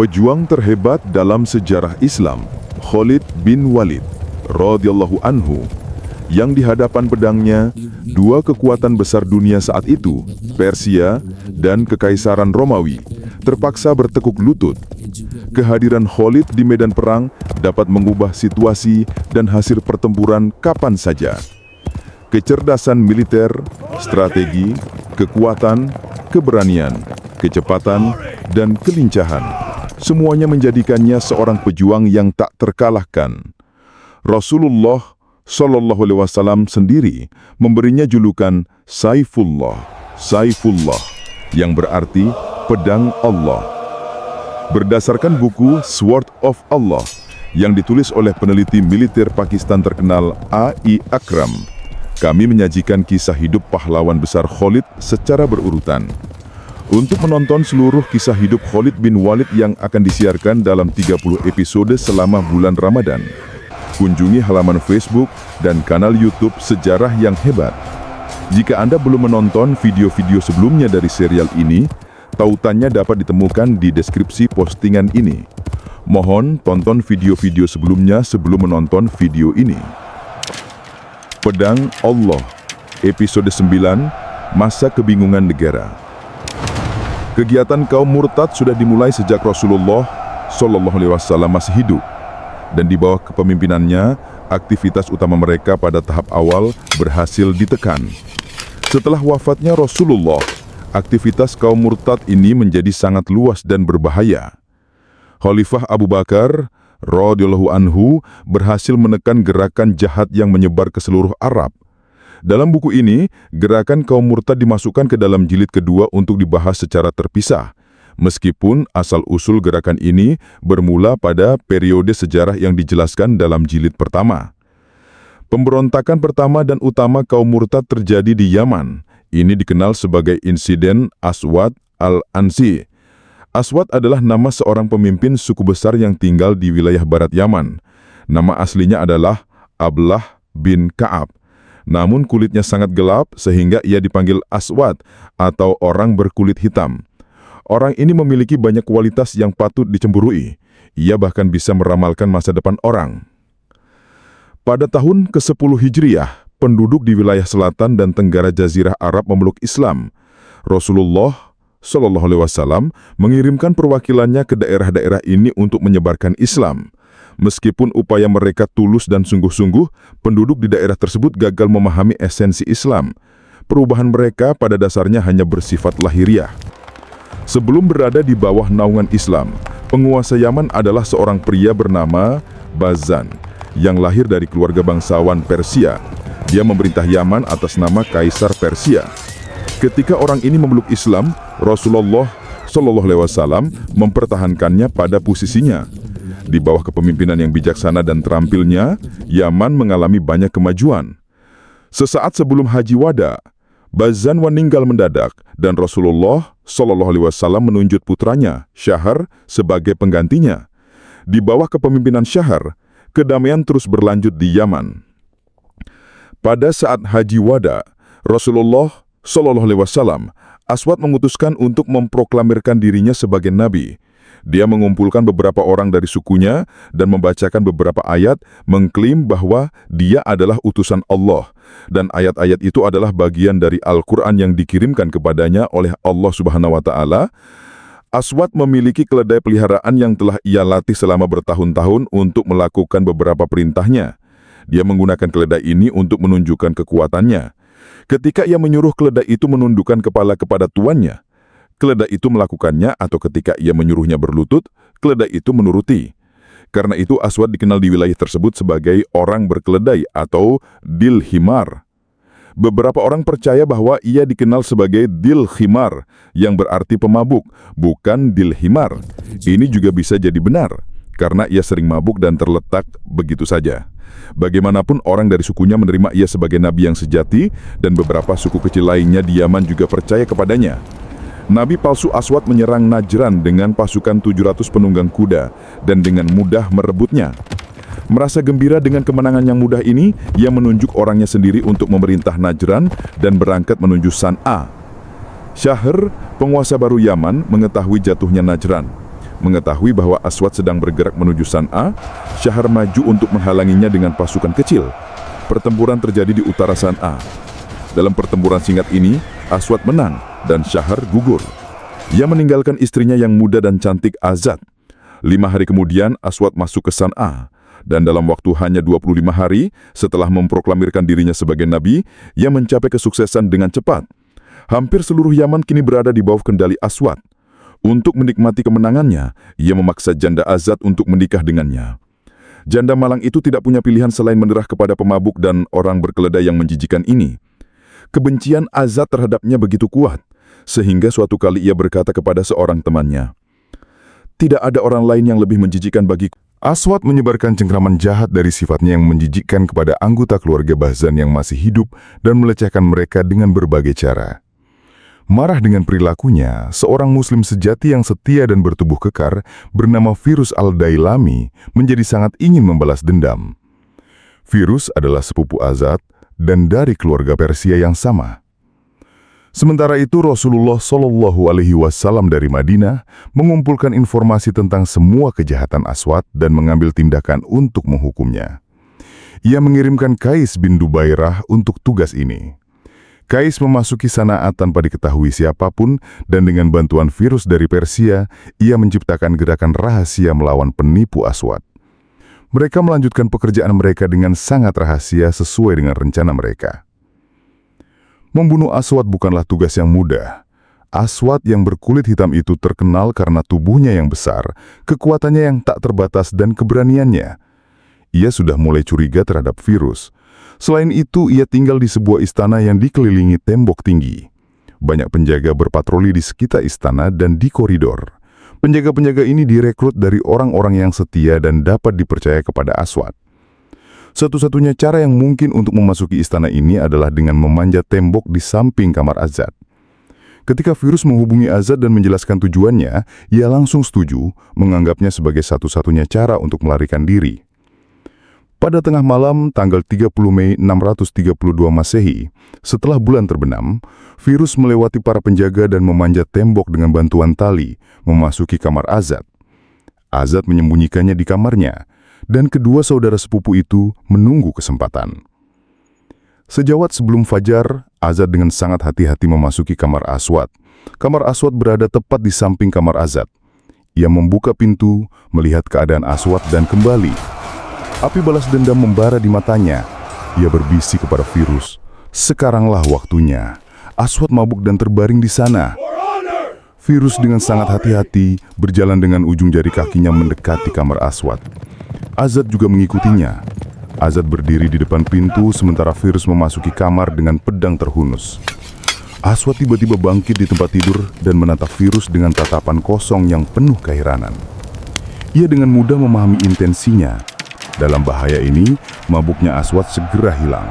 Pejuang terhebat dalam sejarah Islam, Khalid bin Walid radhiyallahu anhu, yang di hadapan pedangnya dua kekuatan besar dunia saat itu, Persia dan Kekaisaran Romawi, terpaksa bertekuk lutut. Kehadiran Khalid di medan perang dapat mengubah situasi dan hasil pertempuran kapan saja. Kecerdasan militer, strategi, kekuatan, keberanian, kecepatan, dan kelincahan, semuanya menjadikannya seorang pejuang yang tak terkalahkan. Rasulullah Shallallahu Alaihi Wasallam sendiri memberinya julukan Saifullah, Saifullah, yang berarti pedang Allah. Berdasarkan buku Sword of Allah yang ditulis oleh peneliti militer Pakistan terkenal A.I. Akram, kami menyajikan kisah hidup pahlawan besar Khalid secara berurutan. Untuk menonton seluruh kisah hidup Khalid bin Walid yang akan disiarkan dalam 30 episode selama bulan Ramadan, kunjungi halaman Facebook dan kanal YouTube Sejarah yang Hebat. Jika Anda belum menonton video-video sebelumnya dari serial ini, tautannya dapat ditemukan di deskripsi postingan ini. Mohon tonton video-video sebelumnya sebelum menonton video ini. Pedang Allah, episode 9, Masa Kebingungan Negara. Kegiatan kaum murtad sudah dimulai sejak Rasulullah Shallallahu Alaihi Wasallam masih hidup, dan di bawah kepemimpinannya, aktivitas utama mereka pada tahap awal berhasil ditekan. Setelah wafatnya Rasulullah, aktivitas kaum murtad ini menjadi sangat luas dan berbahaya. Khalifah Abu Bakar radhiyallahu anhu berhasil menekan gerakan jahat yang menyebar ke seluruh Arab. Dalam buku ini, gerakan kaum murtad dimasukkan ke dalam jilid kedua untuk dibahas secara terpisah, meskipun asal-usul gerakan ini bermula pada periode sejarah yang dijelaskan dalam jilid pertama. Pemberontakan pertama dan utama kaum murtad terjadi di Yaman. Ini dikenal sebagai insiden Aswad al-Ansi. Aswad adalah nama seorang pemimpin suku besar yang tinggal di wilayah barat Yaman. Nama aslinya adalah Ablah bin Ka'ab. Namun kulitnya sangat gelap sehingga ia dipanggil Aswad atau orang berkulit hitam. Orang ini memiliki banyak kualitas yang patut dicemburui. Ia bahkan bisa meramalkan masa depan orang. Pada tahun ke-10 Hijriah, penduduk di wilayah selatan dan tenggara Jazirah Arab memeluk Islam. Rasulullah Shallallahu Alaihi Wasallam mengirimkan perwakilannya ke daerah-daerah ini untuk menyebarkan Islam. Meskipun upaya mereka tulus dan sungguh-sungguh, penduduk di daerah tersebut gagal memahami esensi Islam. Perubahan mereka pada dasarnya hanya bersifat lahiriah. Sebelum berada di bawah naungan Islam, penguasa Yaman adalah seorang pria bernama Bazan, yang lahir dari keluarga bangsawan Persia. Dia memerintah Yaman atas nama Kaisar Persia. Ketika orang ini memeluk Islam, Rasulullah Shallallahu Alaihi Wasallam mempertahankannya pada posisinya. Di bawah kepemimpinan yang bijaksana dan terampilnya, Yaman mengalami banyak kemajuan. Sesaat sebelum Haji Wada, Bazan meninggal mendadak dan Rasulullah Shallallahu Alaihi Wasallam menunjuk putranya, Syahr, sebagai penggantinya. Di bawah kepemimpinan Syahr, kedamaian terus berlanjut di Yaman. Pada saat Haji Wada, Rasulullah Shallallahu Alaihi Wasallam, Aswad memutuskan untuk memproklamirkan dirinya sebagai nabi. Dia mengumpulkan beberapa orang dari sukunya dan membacakan beberapa ayat mengklaim bahwa dia adalah utusan Allah, dan ayat-ayat itu adalah bagian dari Al-Quran yang dikirimkan kepadanya oleh Allah Subhanahu wa Ta'ala. Aswad memiliki keledai peliharaan yang telah ia latih selama bertahun-tahun untuk melakukan beberapa perintahnya. Dia menggunakan keledai ini untuk menunjukkan kekuatannya. Ketika ia menyuruh keledai itu menundukkan kepala kepada tuannya, keledai itu melakukannya, atau ketika ia menyuruhnya berlutut, keledai itu menuruti. Karena itu Aswad dikenal di wilayah tersebut sebagai orang berkeledai atau Dil Himar. Beberapa orang percaya bahwa ia dikenal sebagai Dil Himar, yang berarti pemabuk, bukan Dil Himar. Ini juga bisa jadi benar, karena ia sering mabuk dan terletak begitu saja. Bagaimanapun, orang dari sukunya menerima ia sebagai nabi yang sejati, dan beberapa suku kecil lainnya di Yaman juga percaya kepadanya. Nabi palsu Aswad menyerang Najran dengan pasukan 700 penunggang kuda dan dengan mudah merebutnya. Merasa gembira dengan kemenangan yang mudah ini, ia menunjuk orangnya sendiri untuk memerintah Najran dan berangkat menuju San'a. Syahr, penguasa baru Yaman, mengetahui jatuhnya Najran. Mengetahui bahwa Aswad sedang bergerak menuju San'a, Syahar maju untuk menghalanginya dengan pasukan kecil. Pertempuran terjadi di utara San'a. Dalam pertempuran singkat ini, Aswad menang dan Syahar gugur. Ia meninggalkan istrinya yang muda dan cantik Azad. 5 hari kemudian, Aswad masuk ke San'a. Dan dalam waktu hanya 25 hari, setelah memproklamirkan dirinya sebagai nabi, ia mencapai kesuksesan dengan cepat. Hampir seluruh Yaman kini berada di bawah kendali Aswad. Untuk menikmati kemenangannya, ia memaksa janda Azad untuk menikah dengannya. Janda malang itu tidak punya pilihan selain menyerah kepada pemabuk dan orang berkeledai yang menjijikan ini. Kebencian Azad terhadapnya begitu kuat, sehingga suatu kali ia berkata kepada seorang temannya, "Tidak ada orang lain yang lebih menjijikan bagiku." Aswad menyebarkan cengkraman jahat dari sifatnya yang menjijikkan kepada anggota keluarga Bahzan yang masih hidup dan melecehkan mereka dengan berbagai cara. Marah dengan perilakunya, seorang muslim sejati yang setia dan bertubuh kekar bernama Firuz al-Dailami menjadi sangat ingin membalas dendam. Firuz adalah sepupu Azad dan dari keluarga Persia yang sama. Sementara itu Rasulullah Shallallahu Alaihi Wasallam dari Madinah mengumpulkan informasi tentang semua kejahatan Aswad dan mengambil tindakan untuk menghukumnya. Ia mengirimkan Qais bin Dubairah untuk tugas ini. Qais memasuki San'a tanpa diketahui siapapun dan dengan bantuan Firuz dari Persia, ia menciptakan gerakan rahasia melawan penipu Aswad. Mereka melanjutkan pekerjaan mereka dengan sangat rahasia sesuai dengan rencana mereka. Membunuh Aswad bukanlah tugas yang mudah. Aswad yang berkulit hitam itu terkenal karena tubuhnya yang besar, kekuatannya yang tak terbatas dan keberaniannya. Ia sudah mulai curiga terhadap Firuz. Selain itu, ia tinggal di sebuah istana yang dikelilingi tembok tinggi. Banyak penjaga berpatroli di sekitar istana dan di koridor. Penjaga-penjaga ini direkrut dari orang-orang yang setia dan dapat dipercaya kepada Aswad. Satu-satunya cara yang mungkin untuk memasuki istana ini adalah dengan memanjat tembok di samping kamar Azad. Ketika Firuz menghubungi Azad dan menjelaskan tujuannya, ia langsung setuju, menganggapnya sebagai satu-satunya cara untuk melarikan diri. Pada tengah malam, tanggal 30 Mei 632 Masehi, setelah bulan terbenam, Firuz melewati para penjaga dan memanjat tembok dengan bantuan tali, memasuki kamar Azad. Azad menyembunyikannya di kamarnya, dan kedua saudara sepupu itu menunggu kesempatan. Sejawat sebelum fajar, Azad dengan sangat hati-hati memasuki kamar Aswad. Kamar Aswad berada tepat di samping kamar Azad. Ia membuka pintu, melihat keadaan Aswad dan kembali. Api balas dendam membara di matanya. Ia berbisik kepada Firuz, "Sekaranglah waktunya." Aswad mabuk dan terbaring di sana. Firuz dengan sangat hati-hati berjalan dengan ujung jari kakinya mendekati kamar Aswad. Azad juga mengikutinya. Azad berdiri di depan pintu sementara Firuz memasuki kamar dengan pedang terhunus. Aswad tiba-tiba bangkit di tempat tidur dan menatap Firuz dengan tatapan kosong yang penuh keheranan. Ia dengan mudah memahami intensinya. Dalam bahaya ini, mabuknya Aswad segera hilang.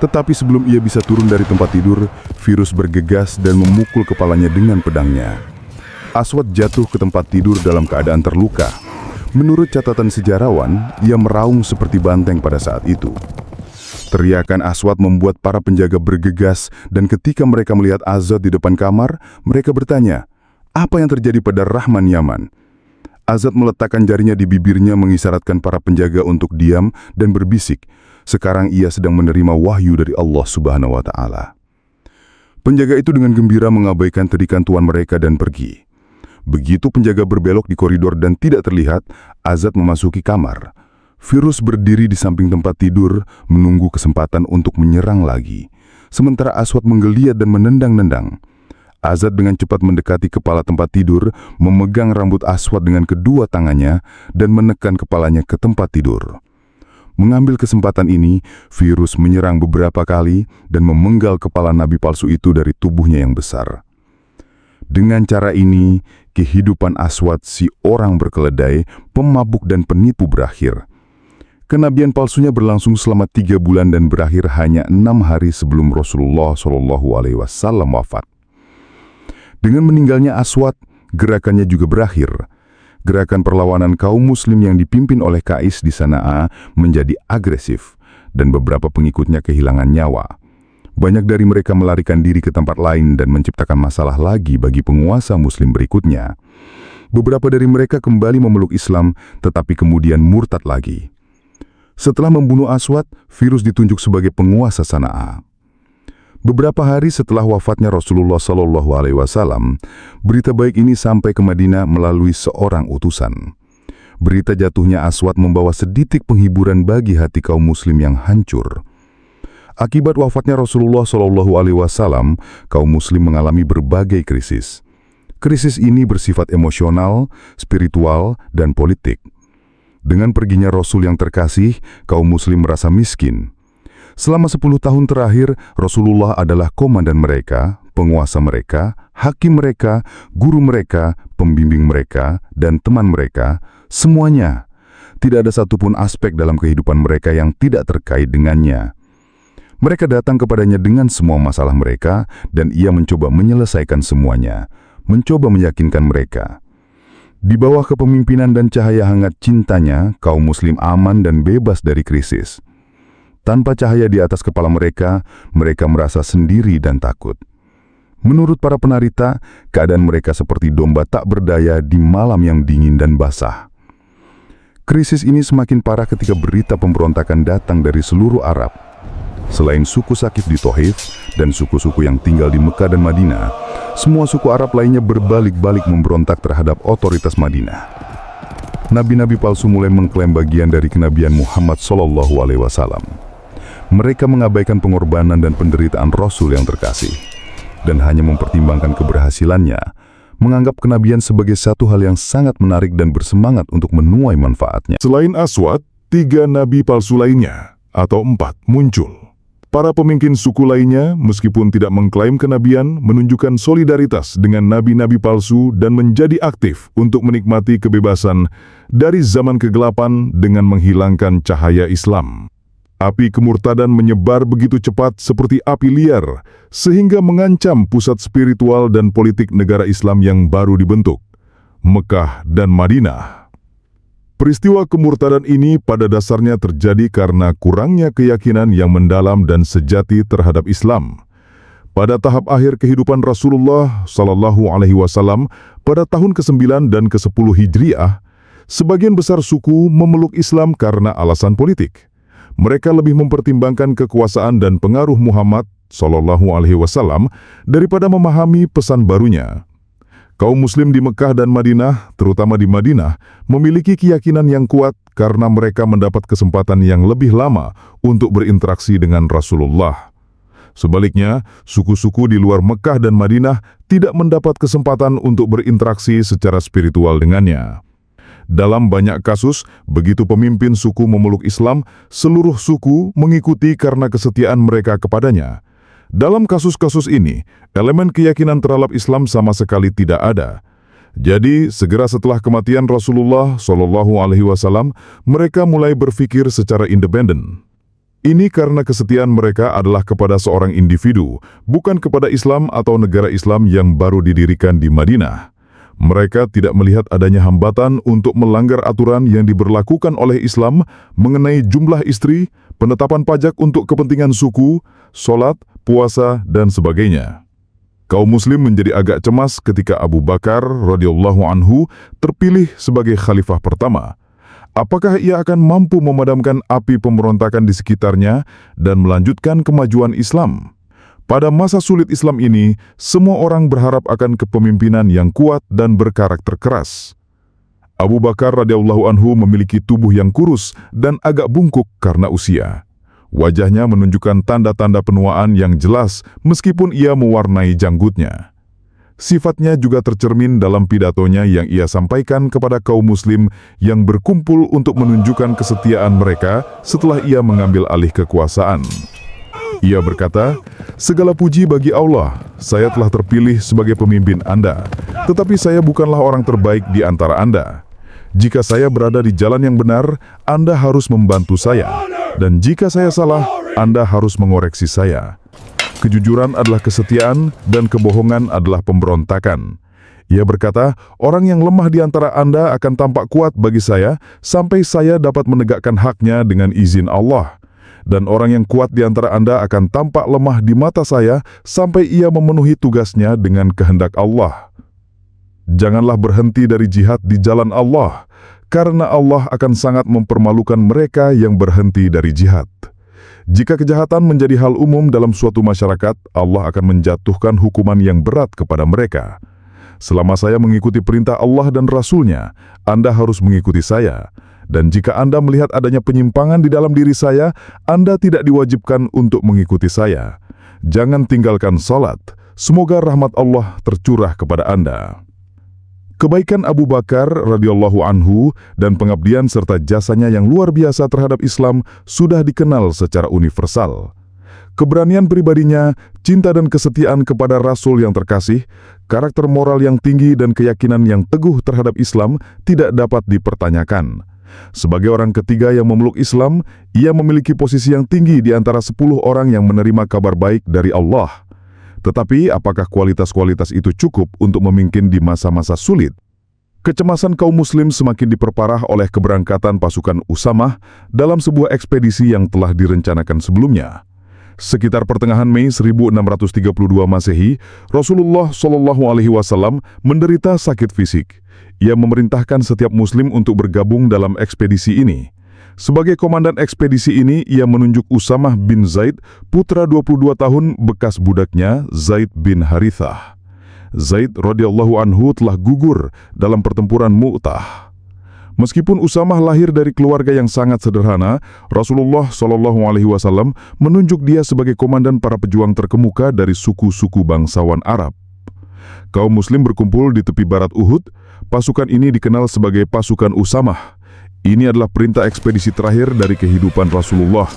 Tetapi sebelum ia bisa turun dari tempat tidur, Firuz bergegas dan memukul kepalanya dengan pedangnya. Aswad jatuh ke tempat tidur dalam keadaan terluka. Menurut catatan sejarawan, ia meraung seperti banteng pada saat itu. Teriakan Aswad membuat para penjaga bergegas dan ketika mereka melihat Azad di depan kamar, mereka bertanya, "Apa yang terjadi pada Rahman Yaman?" Azad meletakkan jarinya di bibirnya mengisyaratkan para penjaga untuk diam dan berbisik, "Sekarang ia sedang menerima wahyu dari Allah Subhanahu wa Ta'ala." Penjaga itu dengan gembira mengabaikan terikan tuan mereka dan pergi. Begitu penjaga berbelok di koridor dan tidak terlihat, Azad memasuki kamar. Firuz berdiri di samping tempat tidur, menunggu kesempatan untuk menyerang lagi. Sementara Aswad menggeliat dan menendang-nendang. Azad dengan cepat mendekati kepala tempat tidur, memegang rambut Aswad dengan kedua tangannya, dan menekan kepalanya ke tempat tidur. Mengambil kesempatan ini, Firuz menyerang beberapa kali dan memenggal kepala nabi palsu itu dari tubuhnya yang besar. Dengan cara ini, kehidupan Aswad, si orang berkeledai, pemabuk dan penipu berakhir. Kenabian palsunya berlangsung selama 3 bulan dan berakhir hanya 6 hari sebelum Rasulullah SAW wafat. Dengan meninggalnya Aswad, gerakannya juga berakhir. Gerakan perlawanan kaum muslim yang dipimpin oleh Qais di San'a menjadi agresif dan beberapa pengikutnya kehilangan nyawa. Banyak dari mereka melarikan diri ke tempat lain dan menciptakan masalah lagi bagi penguasa muslim berikutnya. Beberapa dari mereka kembali memeluk Islam, tetapi kemudian murtad lagi. Setelah membunuh Aswad, Firuz ditunjuk sebagai penguasa Sana'a. Beberapa hari setelah wafatnya Rasulullah SAW, berita baik ini sampai ke Madinah melalui seorang utusan. Berita jatuhnya Aswad membawa sedikit penghiburan bagi hati kaum muslim yang hancur. Akibat wafatnya Rasulullah SAW, kaum muslim mengalami berbagai krisis. Krisis ini bersifat emosional, spiritual, dan politik. Dengan perginya Rasul yang terkasih, kaum muslim merasa miskin. Selama 10 tahun terakhir, Rasulullah adalah komandan mereka, penguasa mereka, hakim mereka, guru mereka, pembimbing mereka, dan teman mereka, semuanya. Tidak ada satupun aspek dalam kehidupan mereka yang tidak terkait dengannya. Mereka datang kepadanya dengan semua masalah mereka, dan ia mencoba menyelesaikan semuanya, mencoba meyakinkan mereka. Di bawah kepemimpinan dan cahaya hangat cintanya, kaum muslim aman dan bebas dari krisis. Tanpa cahaya di atas kepala mereka, mereka merasa sendiri dan takut. Menurut para penarita, keadaan mereka seperti domba tak berdaya di malam yang dingin dan basah. Krisis ini semakin parah ketika berita pemberontakan datang dari seluruh Arab. Selain suku Sakif di Thohif dan suku-suku yang tinggal di Mekah dan Madinah, semua suku Arab lainnya berbalik-balik memberontak terhadap otoritas Madinah. Nabi-nabi palsu mulai mengklaim bagian dari kenabian Muhammad SAW. Mereka mengabaikan pengorbanan dan penderitaan Rasul yang terkasih, dan hanya mempertimbangkan keberhasilannya, menganggap kenabian sebagai satu hal yang sangat menarik dan bersemangat untuk menuai manfaatnya. Selain Aswad, 3 nabi palsu lainnya, atau 4, muncul. Para pemimpin suku lainnya, meskipun tidak mengklaim kenabian, menunjukkan solidaritas dengan nabi-nabi palsu dan menjadi aktif untuk menikmati kebebasan dari zaman kegelapan dengan menghilangkan cahaya Islam. Api kemurtadan menyebar begitu cepat seperti api liar, sehingga mengancam pusat spiritual dan politik negara Islam yang baru dibentuk, Mekah dan Madinah. Peristiwa kemurtadan ini pada dasarnya terjadi karena kurangnya keyakinan yang mendalam dan sejati terhadap Islam. Pada tahap akhir kehidupan Rasulullah SAW pada tahun ke-9 dan ke-10 Hijriah, sebagian besar suku memeluk Islam karena alasan politik. Mereka lebih mempertimbangkan kekuasaan dan pengaruh Muhammad SAW daripada memahami pesan barunya. Kaum muslim di Mekah dan Madinah, terutama di Madinah, memiliki keyakinan yang kuat karena mereka mendapat kesempatan yang lebih lama untuk berinteraksi dengan Rasulullah. Sebaliknya, suku-suku di luar Mekah dan Madinah tidak mendapat kesempatan untuk berinteraksi secara spiritual dengannya. Dalam banyak kasus, begitu pemimpin suku memeluk Islam, seluruh suku mengikuti karena kesetiaan mereka kepadanya. Dalam kasus-kasus ini, elemen keyakinan terhadap Islam sama sekali tidak ada. Jadi, segera setelah kematian Rasulullah SAW, mereka mulai berpikir secara independen. Ini karena kesetiaan mereka adalah kepada seorang individu, bukan kepada Islam atau negara Islam yang baru didirikan di Madinah. Mereka tidak melihat adanya hambatan untuk melanggar aturan yang diberlakukan oleh Islam mengenai jumlah istri, penetapan pajak untuk kepentingan suku, sholat, puasa, dan sebagainya. Kaum muslim menjadi agak cemas ketika Abu Bakar radhiyallahu anhu terpilih sebagai khalifah pertama. Apakah ia akan mampu memadamkan api pemberontakan di sekitarnya dan melanjutkan kemajuan Islam? Pada masa sulit Islam ini, semua orang berharap akan kepemimpinan yang kuat dan berkarakter keras. Abu Bakar radhiyallahu anhu memiliki tubuh yang kurus dan agak bungkuk karena usia. Wajahnya menunjukkan tanda-tanda penuaan yang jelas meskipun ia mewarnai janggutnya. Sifatnya juga tercermin dalam pidatonya yang ia sampaikan kepada kaum muslim yang berkumpul untuk menunjukkan kesetiaan mereka setelah ia mengambil alih kekuasaan. Ia berkata, "Segala puji bagi Allah, saya telah terpilih sebagai pemimpin Anda, tetapi saya bukanlah orang terbaik di antara Anda. Jika saya berada di jalan yang benar, Anda harus membantu saya. Dan jika saya salah, Anda harus mengoreksi saya. Kejujuran adalah kesetiaan dan kebohongan adalah pemberontakan." Ia berkata, "Orang yang lemah di antara Anda akan tampak kuat bagi saya sampai saya dapat menegakkan haknya dengan izin Allah. Dan orang yang kuat di antara Anda akan tampak lemah di mata saya sampai ia memenuhi tugasnya dengan kehendak Allah." Janganlah berhenti dari jihad di jalan Allah, karena Allah akan sangat mempermalukan mereka yang berhenti dari jihad. Jika kejahatan menjadi hal umum dalam suatu masyarakat, Allah akan menjatuhkan hukuman yang berat kepada mereka. Selama saya mengikuti perintah Allah dan Rasul-Nya, Anda harus mengikuti saya. Dan jika Anda melihat adanya penyimpangan di dalam diri saya, Anda tidak diwajibkan untuk mengikuti saya. Jangan tinggalkan salat. Semoga rahmat Allah tercurah kepada Anda. Kebaikan Abu Bakar radhiyallahu anhu dan pengabdian serta jasanya yang luar biasa terhadap Islam sudah dikenal secara universal. Keberanian pribadinya, cinta dan kesetiaan kepada Rasul yang terkasih, karakter moral yang tinggi dan keyakinan yang teguh terhadap Islam tidak dapat dipertanyakan. Sebagai orang ketiga yang memeluk Islam, ia memiliki posisi yang tinggi di antara 10 orang yang menerima kabar baik dari Allah. Tetapi apakah kualitas-kualitas itu cukup untuk memimpin di masa-masa sulit? Kecemasan kaum muslim semakin diperparah oleh keberangkatan pasukan Usamah dalam sebuah ekspedisi yang telah direncanakan sebelumnya. Sekitar pertengahan Mei 1632 Masehi, Rasulullah SAW menderita sakit fisik. Ia memerintahkan setiap muslim untuk bergabung dalam ekspedisi ini. Sebagai komandan ekspedisi ini, ia menunjuk Usamah bin Zaid, putra 22 tahun bekas budaknya Zaid bin Harithah. Zaid radhiyallahu anhu telah gugur dalam pertempuran Mu'tah. Meskipun Usamah lahir dari keluarga yang sangat sederhana, Rasulullah SAW menunjuk dia sebagai komandan para pejuang terkemuka dari suku-suku bangsawan Arab. Kaum muslim berkumpul di tepi barat Uhud. Pasukan ini dikenal sebagai pasukan Usamah. Ini adalah perintah ekspedisi terakhir dari kehidupan Rasulullah.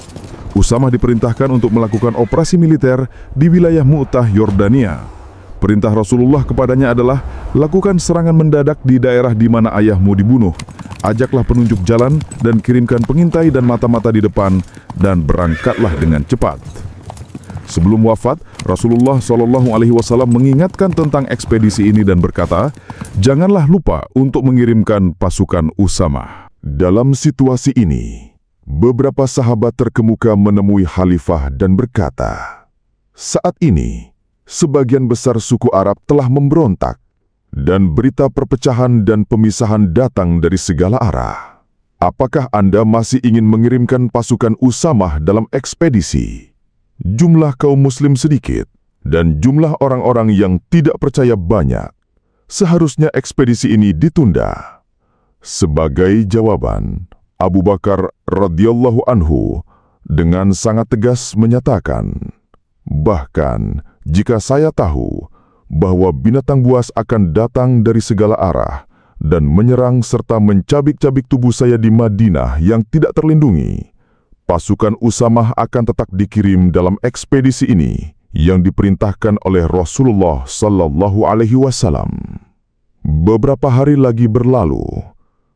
Usamah diperintahkan untuk melakukan operasi militer di wilayah Mu'tah, Yordania. Perintah Rasulullah kepadanya adalah, lakukan serangan mendadak di daerah di mana ayahmu dibunuh. Ajaklah penunjuk jalan dan kirimkan pengintai dan mata-mata di depan, dan berangkatlah dengan cepat. Sebelum wafat, Rasulullah SAW mengingatkan tentang ekspedisi ini dan berkata, janganlah lupa untuk mengirimkan pasukan Usamah. Dalam situasi ini, beberapa sahabat terkemuka menemui Khalifah dan berkata, saat ini, sebagian besar suku Arab telah memberontak, dan berita perpecahan dan pemisahan datang dari segala arah. Apakah Anda masih ingin mengirimkan pasukan Usamah dalam ekspedisi? Jumlah kaum muslim sedikit, dan jumlah orang-orang yang tidak percaya banyak. Seharusnya ekspedisi ini ditunda. Sebagai jawaban, Abu Bakar radhiyallahu anhu dengan sangat tegas menyatakan, bahkan jika saya tahu bahwa binatang buas akan datang dari segala arah dan menyerang serta mencabik-cabik tubuh saya di Madinah yang tidak terlindungi, pasukan Usamah akan tetap dikirim dalam ekspedisi ini yang diperintahkan oleh Rasulullah SAW. Beberapa hari lagi berlalu,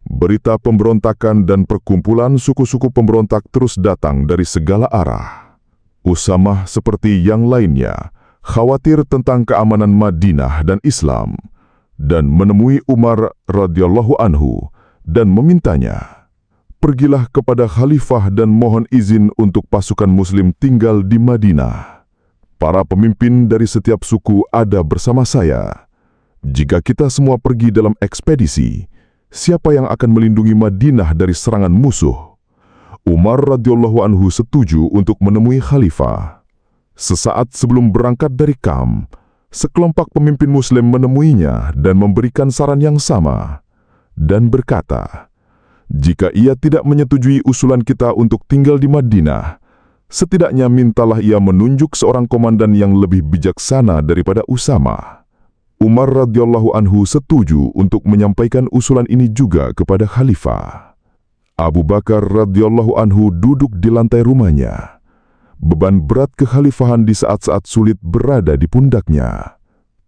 berita pemberontakan dan perkumpulan suku-suku pemberontak terus datang dari segala arah. Usamah seperti yang lainnya khawatir tentang keamanan Madinah dan Islam dan menemui Umar radhiyallahu anhu dan memintanya, pergilah kepada Khalifah dan mohon izin untuk pasukan muslim tinggal di Madinah. Para pemimpin dari setiap suku ada bersama saya. Jika kita semua pergi dalam ekspedisi, siapa yang akan melindungi Madinah dari serangan musuh? Umar radhiyallahu anhu setuju untuk menemui Khalifah. Sesaat sebelum berangkat dari Kam, sekelompok pemimpin muslim menemuinya dan memberikan saran yang sama, dan berkata, jika ia tidak menyetujui usulan kita untuk tinggal di Madinah, setidaknya mintalah ia menunjuk seorang komandan yang lebih bijaksana daripada Usamah. Umar radhiyallahu anhu setuju untuk menyampaikan usulan ini juga kepada Khalifah. Abu Bakar radhiyallahu anhu duduk di lantai rumahnya. Beban berat kekhalifahan di saat-saat sulit berada di pundaknya.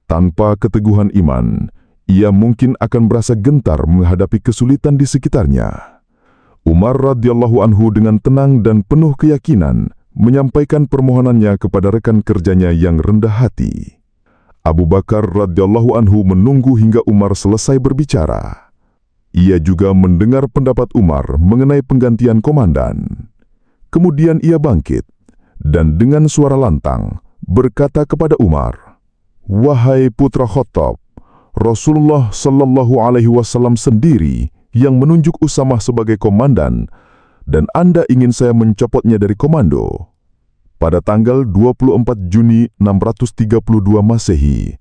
Tanpa keteguhan iman, ia mungkin akan merasa gentar menghadapi kesulitan di sekitarnya. Umar radhiyallahu anhu dengan tenang dan penuh keyakinan menyampaikan permohonannya kepada rekan kerjanya yang rendah hati. Abu Bakar radhiyallahu anhu menunggu hingga Umar selesai berbicara. Ia juga mendengar pendapat Umar mengenai penggantian komandan. Kemudian ia bangkit dan dengan suara lantang berkata kepada Umar, "Wahai putra Khattab, Rasulullah Shallallahu Alaihi Wasallam sendiri yang menunjuk Usamah sebagai komandan, dan Anda ingin saya mencopotnya dari komando. Pada tanggal 24 Juni 632 Masehi,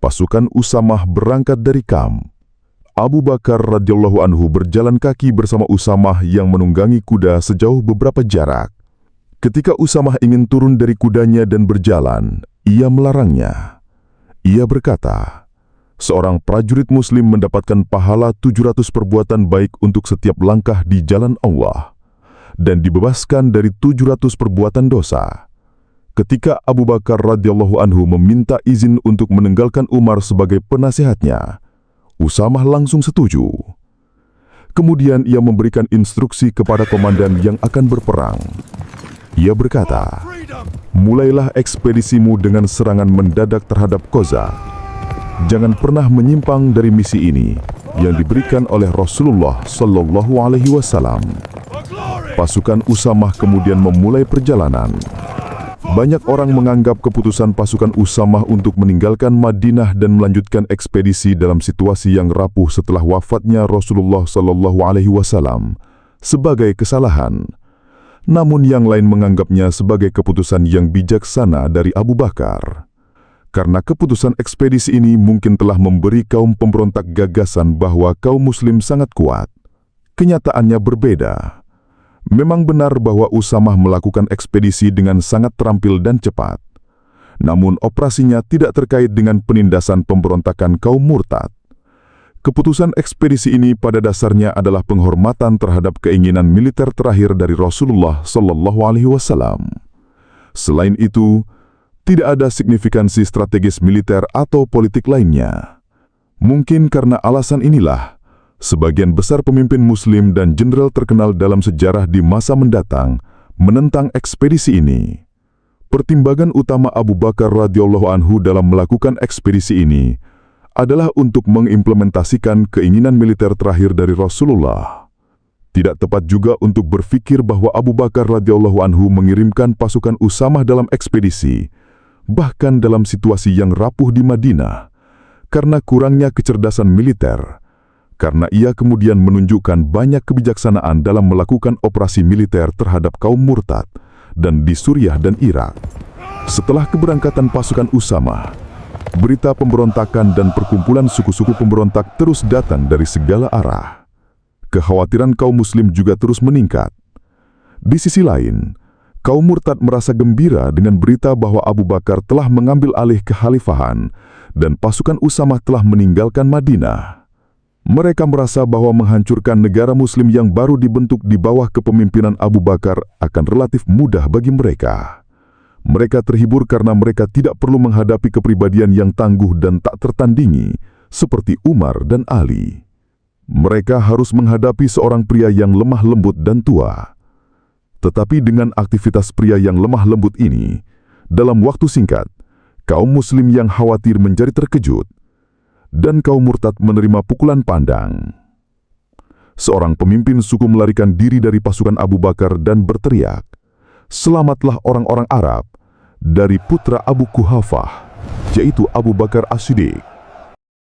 pasukan Usamah berangkat dari Kam. Abu Bakar radhiyallahu anhu berjalan kaki bersama Usamah yang menunggangi kuda sejauh beberapa jarak. Ketika Usamah ingin turun dari kudanya dan berjalan, ia melarangnya. Ia berkata, seorang prajurit muslim mendapatkan pahala 700 perbuatan baik untuk setiap langkah di jalan Allah, dan dibebaskan dari 700 perbuatan dosa. Ketika Abu Bakar radhiyallahu anhu meminta izin untuk meninggalkan Umar sebagai penasehatnya, Usamah langsung setuju. Kemudian ia memberikan instruksi kepada komandan yang akan berperang. Ia berkata, mulailah ekspedisimu dengan serangan mendadak terhadap Koza. Jangan pernah menyimpang dari misi ini yang diberikan oleh Rasulullah Shallallahu Alaihi Wasallam. Pasukan Usamah kemudian memulai perjalanan. Banyak orang menganggap keputusan pasukan Usamah untuk meninggalkan Madinah dan melanjutkan ekspedisi dalam situasi yang rapuh setelah wafatnya Rasulullah Shallallahu Alaihi Wasallam sebagai kesalahan. Namun yang lain menganggapnya sebagai keputusan yang bijaksana dari Abu Bakar. Karena keputusan ekspedisi ini mungkin telah memberi kaum pemberontak gagasan bahwa kaum muslim sangat kuat. Kenyataannya berbeda. Memang benar bahwa Usamah melakukan ekspedisi dengan sangat terampil dan cepat. Namun operasinya tidak terkait dengan penindasan pemberontakan kaum murtad. Keputusan ekspedisi ini pada dasarnya adalah penghormatan terhadap keinginan militer terakhir dari Rasulullah Shallallahu Alaihi Wasallam. Selain itu, tidak ada signifikansi strategis militer atau politik lainnya. Mungkin karena alasan inilah, sebagian besar pemimpin muslim dan jenderal terkenal dalam sejarah di masa mendatang menentang ekspedisi ini. Pertimbangan utama Abu Bakar radhiyallahu anhu dalam melakukan ekspedisi ini adalah untuk mengimplementasikan keinginan militer terakhir dari Rasulullah. Tidak tepat juga untuk berpikir bahwa Abu Bakar radhiyallahu anhu mengirimkan pasukan Usamah dalam ekspedisi, bahkan dalam situasi yang rapuh di Madinah, karena kurangnya kecerdasan militer. Karena ia kemudian menunjukkan banyak kebijaksanaan dalam melakukan operasi militer terhadap kaum murtad dan di Suriah dan Irak. Setelah keberangkatan pasukan Usamah, berita pemberontakan dan perkumpulan suku-suku pemberontak terus datang dari segala arah. Kekhawatiran kaum muslim juga terus meningkat. Di sisi lain, kaum murtad merasa gembira dengan berita bahwa Abu Bakar telah mengambil alih kekhalifahan dan pasukan Usamah telah meninggalkan Madinah. Mereka merasa bahwa menghancurkan negara muslim yang baru dibentuk di bawah kepemimpinan Abu Bakar akan relatif mudah bagi mereka. Mereka terhibur karena mereka tidak perlu menghadapi kepribadian yang tangguh dan tak tertandingi seperti Umar dan Ali. Mereka harus menghadapi seorang pria yang lemah lembut dan tua. Tetapi dengan aktivitas pria yang lemah lembut ini, dalam waktu singkat, kaum muslim yang khawatir menjadi terkejut, dan kaum murtad menerima pukulan pandang. Seorang pemimpin suku melarikan diri dari pasukan Abu Bakar dan berteriak, "Selamatlah orang-orang Arab dari putra Abu Kuhafah, yaitu Abu Bakar As-Siddiq."